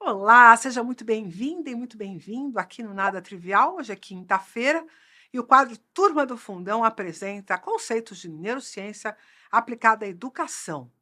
Olá, seja muito bem-vinda e muito bem-vindo aqui no Nada Trivial. Hoje é quinta-feira e o quadro Turma do Fundão apresenta conceitos de neurociência aplicada à educação,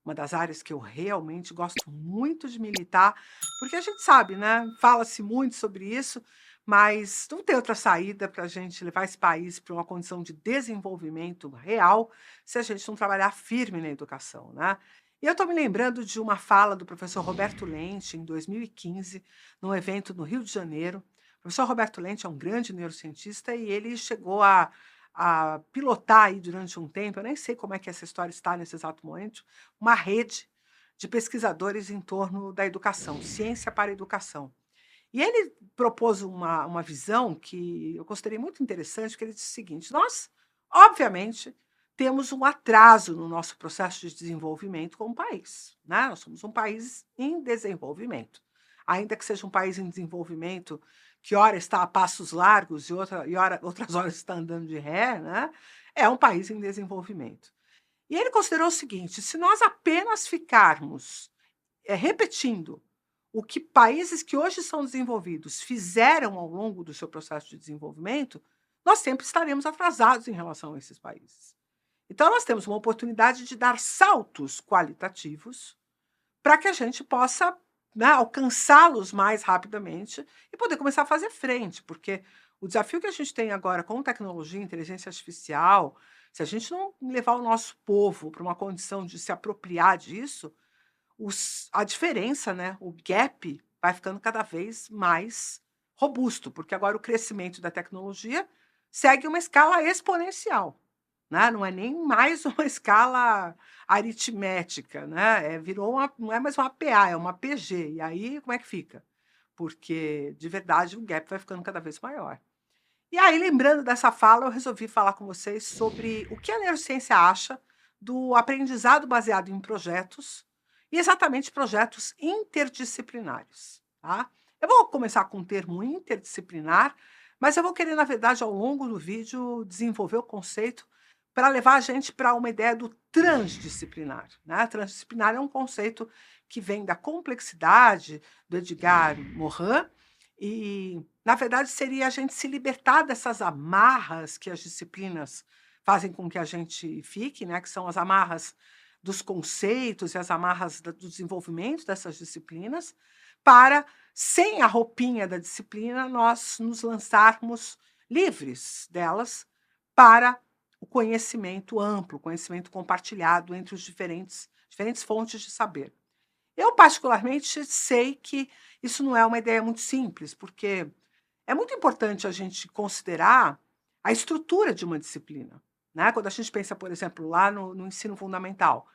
uma das áreas que eu realmente gosto muito de militar, porque a gente sabe, né? Fala-se muito sobre isso, mas não tem outra saída para a gente levar esse país para uma condição de desenvolvimento real se a gente não trabalhar firme na educação, né? E eu estou me lembrando de uma fala do professor Roberto Lente, em 2015, num evento no Rio de Janeiro. O professor Roberto Lente é um grande neurocientista e ele chegou a pilotar aí durante um tempo, eu nem sei como é que essa história está nesse exato momento, uma rede de pesquisadores em torno da educação, ciência para a educação. E ele propôs uma visão que eu considerei muito interessante, que ele disse o seguinte: nós, obviamente, temos um atraso no nosso processo de desenvolvimento como país, né? Nós somos um país em desenvolvimento. Ainda que seja um país em desenvolvimento que ora está a passos largos outras horas está andando de ré, né? É um país em desenvolvimento. E ele considerou o seguinte: se nós apenas ficarmos repetindo o que países que hoje são desenvolvidos fizeram ao longo do seu processo de desenvolvimento, nós sempre estaremos atrasados em relação a esses países. Então, nós temos uma oportunidade de dar saltos qualitativos para que a gente possa, né, alcançá-los mais rapidamente e poder começar a fazer frente, porque o desafio que a gente tem agora com tecnologia, inteligência artificial, se a gente não levar o nosso povo para uma condição de se apropriar disso, a diferença, né, o gap, vai ficando cada vez mais robusto, porque agora o crescimento da tecnologia segue uma escala exponencial, né? Não é nem mais uma escala aritmética, né? Não é mais uma PA, é uma PG. E aí, como é que fica? Porque, de verdade, o gap vai ficando cada vez maior. E aí, lembrando dessa fala, eu resolvi falar com vocês sobre o que a neurociência acha do aprendizado baseado em projetos e exatamente projetos interdisciplinares, tá? Eu vou começar com o termo interdisciplinar, mas eu vou querer, na verdade, ao longo do vídeo, desenvolver o conceito para levar a gente para uma ideia do transdisciplinar, né? Transdisciplinar é um conceito que vem da complexidade do Edgar Morin e, na verdade, seria a gente se libertar dessas amarras que as disciplinas fazem com que a gente fique, né, que são as amarras dos conceitos e as amarras do desenvolvimento dessas disciplinas, para, sem a roupinha da disciplina, nós nos lançarmos livres delas para o conhecimento amplo, o conhecimento compartilhado entre os diferentes fontes de saber. Eu, particularmente, sei que isso não é uma ideia muito simples, porque é muito importante a gente considerar a estrutura de uma disciplina, né? Quando a gente pensa, por exemplo, lá no ensino fundamental,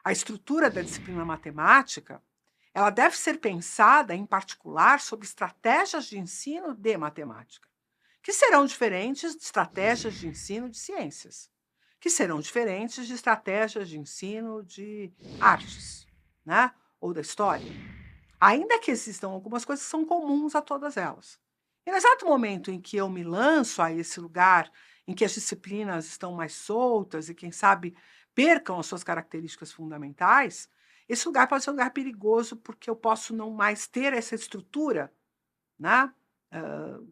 a estrutura da disciplina matemática, ela deve ser pensada, em particular, sobre estratégias de ensino de matemática, que serão diferentes de estratégias de ensino de ciências, que serão diferentes de estratégias de ensino de artes, né? Ou da história. Ainda que existam algumas coisas que são comuns a todas elas. E no exato momento em que eu me lanço a esse lugar em que as disciplinas estão mais soltas e, quem sabe, percam as suas características fundamentais, esse lugar pode ser um lugar perigoso porque eu posso não mais ter essa estrutura, né,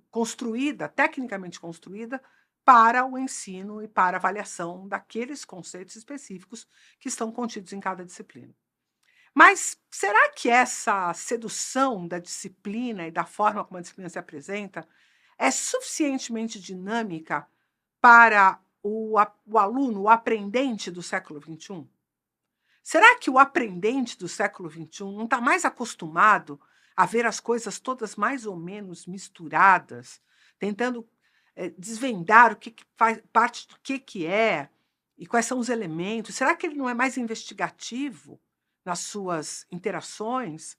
construída, tecnicamente construída, para o ensino e para a avaliação daqueles conceitos específicos que estão contidos em cada disciplina. Mas será que essa sedução da disciplina e da forma como a disciplina se apresenta é suficientemente dinâmica para o aluno, o aprendente do século XXI? Será que o aprendente do século XXI não está mais acostumado a ver as coisas todas mais ou menos misturadas, tentando desvendar o que faz parte do que é e quais são os elementos? Será que ele não é mais investigativo nas suas interações?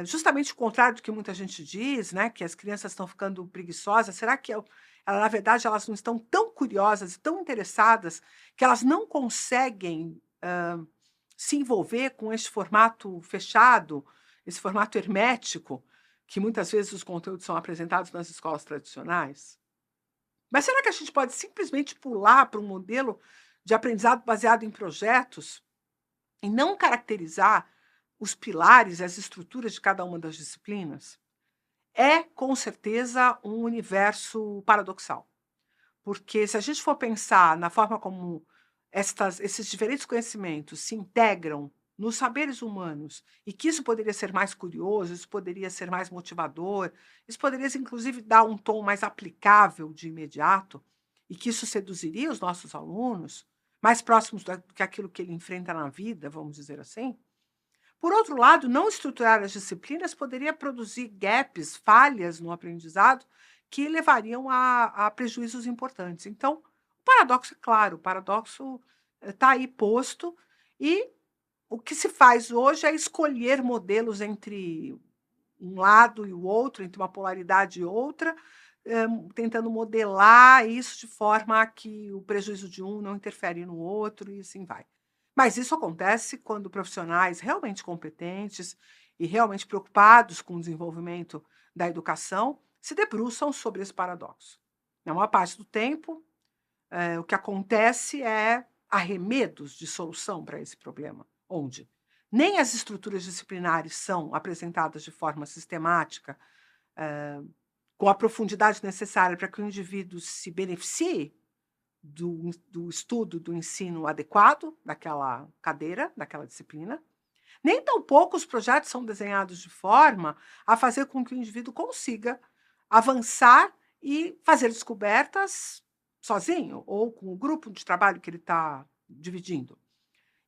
Justamente o contrário do que muita gente diz, né, que as crianças estão ficando preguiçosas. Será que na verdade, elas não estão tão curiosas e tão interessadas que elas não conseguem se envolver com esse formato fechado, esse formato hermético, que muitas vezes os conteúdos são apresentados nas escolas tradicionais? Mas será que a gente pode simplesmente pular para um modelo de aprendizado baseado em projetos e não caracterizar os pilares, as estruturas de cada uma das disciplinas, é, com certeza, um universo paradoxal. Porque se a gente for pensar na forma como esses diferentes conhecimentos se integram nos saberes humanos, e que isso poderia ser mais curioso, isso poderia ser mais motivador, isso poderia, inclusive, dar um tom mais aplicável de imediato, e que isso seduziria os nossos alunos, mais próximos do que aquilo que ele enfrenta na vida, vamos dizer assim. Por outro lado, não estruturar as disciplinas poderia produzir gaps, falhas no aprendizado que levariam a prejuízos importantes. Então, o paradoxo é claro, o paradoxo está aí posto, e o que se faz hoje é escolher modelos entre um lado e o outro, entre uma polaridade e outra, tentando modelar isso de forma a que o prejuízo de um não interfere no outro, e assim vai. Mas isso acontece quando profissionais realmente competentes e realmente preocupados com o desenvolvimento da educação se debruçam sobre esse paradoxo. Na maior parte do tempo, o que acontece é arremedos de solução para esse problema, onde nem as estruturas disciplinares são apresentadas de forma sistemática, com a profundidade necessária para que o indivíduo se beneficie do estudo, do ensino adequado daquela cadeira, daquela disciplina. Nem tampouco os projetos são desenhados de forma a fazer com que o indivíduo consiga avançar e fazer descobertas sozinho ou com o grupo de trabalho que ele está dividindo.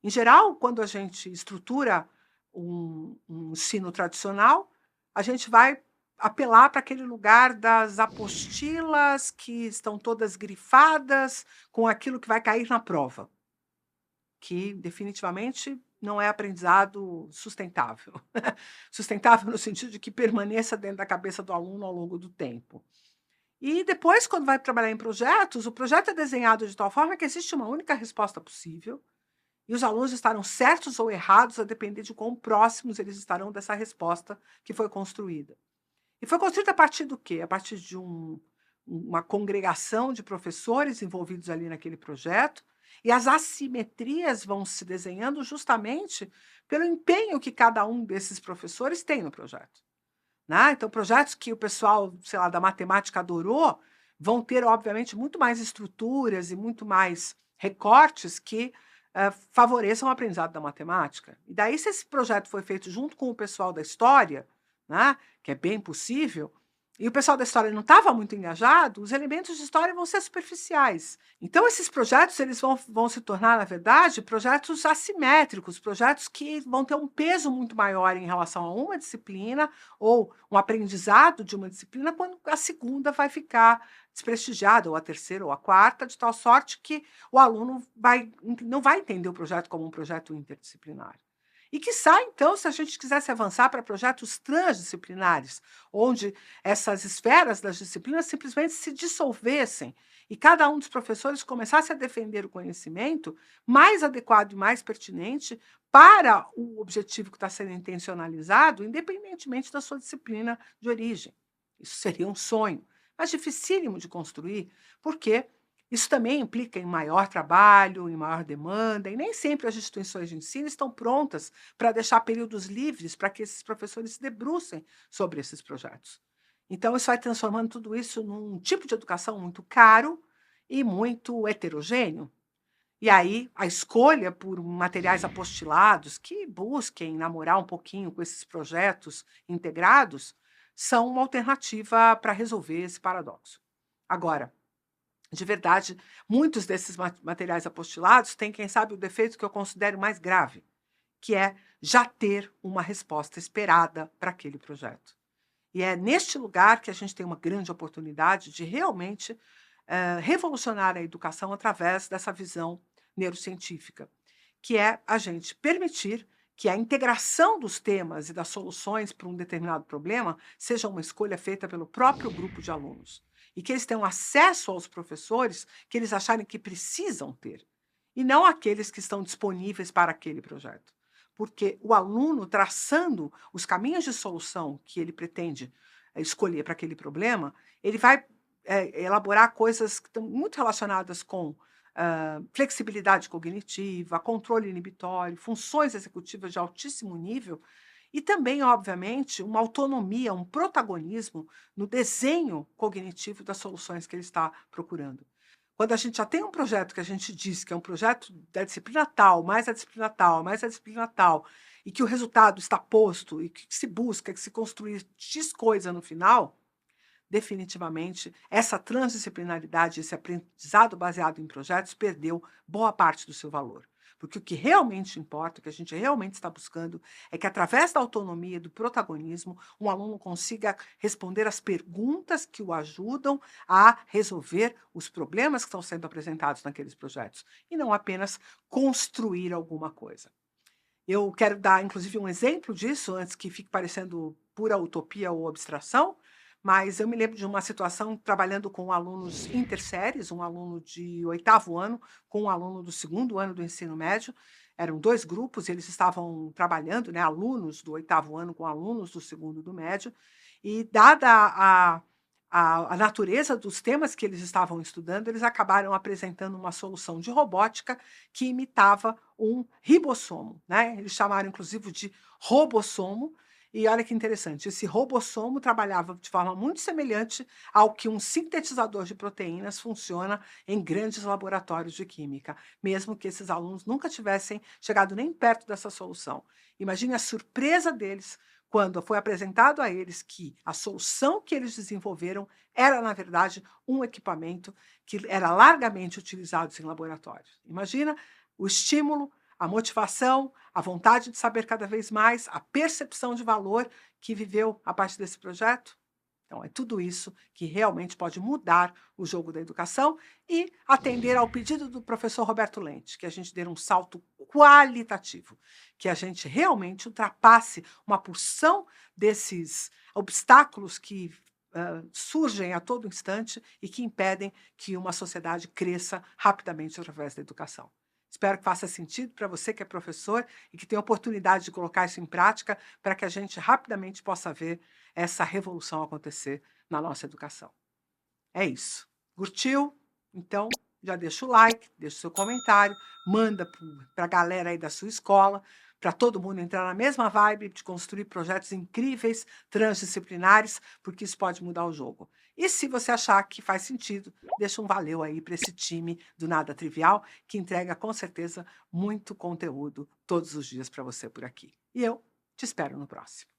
Em geral, quando a gente estrutura um ensino tradicional, a gente vai apelar para aquele lugar das apostilas que estão todas grifadas com aquilo que vai cair na prova, que definitivamente não é aprendizado sustentável. Sustentável no sentido de que permaneça dentro da cabeça do aluno ao longo do tempo. E depois, quando vai trabalhar em projetos, o projeto é desenhado de tal forma que existe uma única resposta possível, e os alunos estarão certos ou errados a depender de quão próximos eles estarão dessa resposta que foi construída. E foi construída a partir do quê? A partir de uma congregação de professores envolvidos ali naquele projeto, e as assimetrias vão se desenhando justamente pelo empenho que cada um desses professores tem no projeto. Né? Então, projetos que o pessoal, sei lá, da matemática adorou, vão ter, obviamente, muito mais estruturas e muito mais recortes que favoreçam o aprendizado da matemática. E daí, se esse projeto foi feito junto com o pessoal da história, né, que é bem possível, e o pessoal da história não estava muito engajado, os elementos de história vão ser superficiais. Então, esses projetos eles vão se tornar, na verdade, projetos assimétricos, projetos que vão ter um peso muito maior em relação a uma disciplina ou um aprendizado de uma disciplina, quando a segunda vai ficar desprestigiada, ou a terceira, ou a quarta, de tal sorte que o aluno não vai entender o projeto como um projeto interdisciplinar. E quiçá, então, se a gente quisesse avançar para projetos transdisciplinares, onde essas esferas das disciplinas simplesmente se dissolvessem e cada um dos professores começasse a defender o conhecimento mais adequado e mais pertinente para o objetivo que está sendo intencionalizado, independentemente da sua disciplina de origem. Isso seria um sonho, mas dificílimo de construir, porque isso também implica em maior trabalho, em maior demanda, e nem sempre as instituições de ensino estão prontas para deixar períodos livres para que esses professores se debrucem sobre esses projetos. Então, isso vai transformando tudo isso num tipo de educação muito caro e muito heterogêneo. E aí, a escolha por materiais apostilados que busquem namorar um pouquinho com esses projetos integrados são uma alternativa para resolver esse paradoxo. Agora, de verdade, muitos desses materiais apostilados têm, quem sabe, o defeito que eu considero mais grave, que é já ter uma resposta esperada para aquele projeto. E é neste lugar que a gente tem uma grande oportunidade de realmente revolucionar a educação através dessa visão neurocientífica, que é a gente permitir que a integração dos temas e das soluções para um determinado problema seja uma escolha feita pelo próprio grupo de alunos. E que eles tenham acesso aos professores que eles acharem que precisam ter, e não aqueles que estão disponíveis para aquele projeto. Porque o aluno, traçando os caminhos de solução que ele pretende escolher para aquele problema, ele vai elaborar coisas que estão muito relacionadas com flexibilidade cognitiva, controle inibitório, funções executivas de altíssimo nível e também, obviamente, uma autonomia, um protagonismo no desenho cognitivo das soluções que ele está procurando. Quando a gente já tem um projeto que a gente diz que é um projeto da disciplina tal, mais a disciplina tal, mais a disciplina tal, e que o resultado está posto, e que se busca, que se construir X coisa no final, definitivamente essa transdisciplinaridade, esse aprendizado baseado em projetos perdeu boa parte do seu valor. Porque o que realmente importa, o que a gente realmente está buscando, é que através da autonomia e do protagonismo, um aluno consiga responder as perguntas que o ajudam a resolver os problemas que estão sendo apresentados naqueles projetos, e não apenas construir alguma coisa. Eu quero dar, inclusive, um exemplo disso, antes que fique parecendo pura utopia ou abstração, mas eu me lembro de uma situação trabalhando com alunos interséries, um aluno de oitavo ano com um aluno do segundo ano do ensino médio. Eram 2 grupos, eles estavam trabalhando, né, alunos do oitavo ano com alunos do segundo do médio, e dada a natureza dos temas que eles estavam estudando, eles acabaram apresentando uma solução de robótica que imitava um ribossomo, né? Eles chamaram inclusive de robossomo, e olha que interessante, esse robossomo trabalhava de forma muito semelhante ao que um sintetizador de proteínas funciona em grandes laboratórios de química, mesmo que esses alunos nunca tivessem chegado nem perto dessa solução. Imagine a surpresa deles quando foi apresentado a eles que a solução que eles desenvolveram era, na verdade, um equipamento que era largamente utilizado em laboratórios. Imagina o estímulo, a motivação, a vontade de saber cada vez mais, a percepção de valor que viveu a partir desse projeto? Então, é tudo isso que realmente pode mudar o jogo da educação e atender ao pedido do professor Roberto Lente, que a gente dê um salto qualitativo, que a gente realmente ultrapasse uma porção desses obstáculos que surgem a todo instante e que impedem que uma sociedade cresça rapidamente através da educação. Espero que faça sentido para você que é professor e que tem a oportunidade de colocar isso em prática para que a gente rapidamente possa ver essa revolução acontecer na nossa educação. É isso. Curtiu? Então, já deixa o like, deixa o seu comentário, manda para a galera aí da sua escola, para todo mundo entrar na mesma vibe de construir projetos incríveis, transdisciplinares, porque isso pode mudar o jogo. E se você achar que faz sentido, deixa um valeu aí para esse time do Nada Trivial, que entrega com certeza muito conteúdo todos os dias para você por aqui. E eu te espero no próximo.